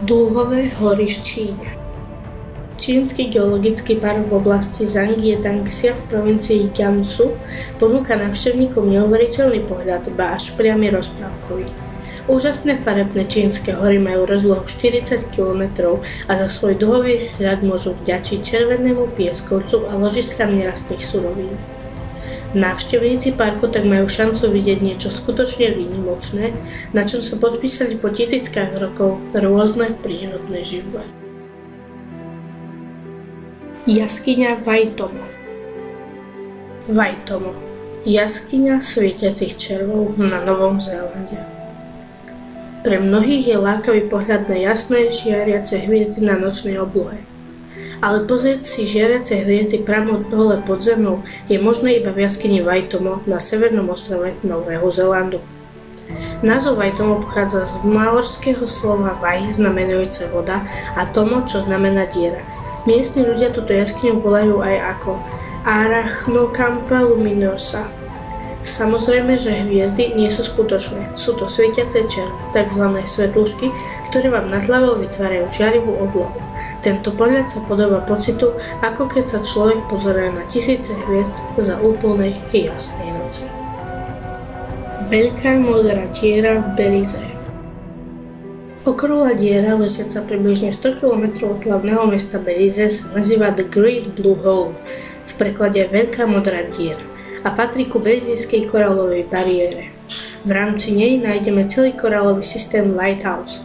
Dúhové hory v Číne. Čínsky geologický park v oblasti Zhangjiangxia v provincii Jiangsu ponúka návštevníkom neuveriteľný pohľad, ba až priamy rozprávkový. Úžasné farebné čínske hory majú rozlohu 40 km a za svoj dúhový sľad môžu vďačiť červenému pieskovcu a ložiskám nerastných surovín. Návštevníci parku tak majú šancu vidieť niečo skutočne výnimočné, na čom sa podpísali po tisíckach rokov rôzne prírodné živle. Jaskyňa Waitomo. Waitomo. Jaskyňa svietiacich červov na Novom Zélande. Pre mnohých je lákavý pohľad na jasné, žiariace hviezdy na nočnej oblohe. Ale pozrieť si žiariace hviezdy priamo dole pod zemou je možné iba v jaskyni Waitomo na severnom ostrove Nového Zélandu. Názov Waitomo pochádza z maorského slova Wai, znamenujúce voda, a Tomo, čo znamená diera. Miestni ľudia túto jaskyňu volajú aj ako Arachnokampa luminosa. Samozrejme, že hviezdy nie sú skutočné, sú to svietiace červy, tzv. Svetlušky, ktoré vám nad hlavou vytvárajú žiarivú oblohu. Tento pohľad sa podobá pocitu, ako keď sa človek pozerá na tisíce hviezd za úplnej jasnej noci. Veľká modrá diera v Belize. Okrúhla diera, ležiaca približne 100 km od hlavného mesta Belize, sa nazýva The Great Blue Hole, v preklade Veľká modrá diera, a patrí ku belizijskej korálovej bariére. V rámci nej nájdeme celý korálový systém Lighthouse.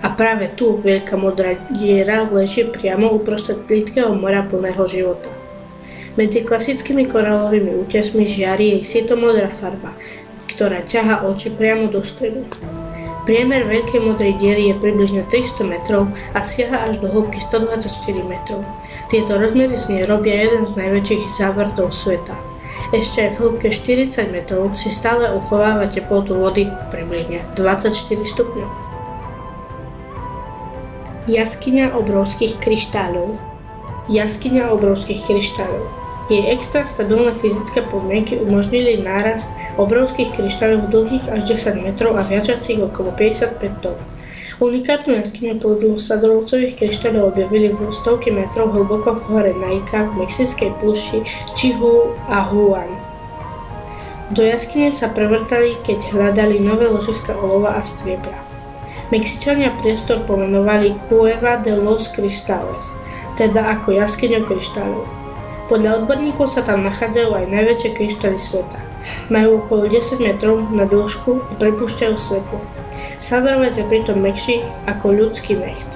A práve tu Veľká modrá diera leží priamo uprostred plytkého mora plného života. Medzi klasickými korálovými útesmi žiari jej sitomodrá farba, ktorá ťahá oči priamo do stredu. Priemer Veľkej modrej diery je približne 300 metrov a siaha až do hĺbky 124 metrov. Tieto rozmery z nej robia jeden z najväčších závrtov sveta. Ešte aj v hĺbke 40 metrov si stále uchováva teplotu vody približne 24 stupňov. Jaskyňa obrovských kryštáľov. Jaskyňa obrovských kryštáľov. Jej extra stabilné fyzické podmienky umožnili nárast obrovských kryštáľov dlhých až 10 metrov a vážiacich okolo 55 tón. Unikátnu jaskyňu plodilo sadorovcových kryštáľov objavili v stovky metrov hlboko v hore Naica v mexickej púšti Chihuahuan. Do jaskyne sa prevrtali, keď hľadali nové ložiska olova a striebra. Mexičania priestor pomenovali Cueva de los Cristales, teda ako jaskyňu kryštáľov. Podľa odborníkov sa tam nachádzajú aj najväčšie kryštály sveta. Majú okolo 10 metrov na dĺžku a prepúšťajú svetlo. Sadrovec je pritom mäkší ako ľudský necht.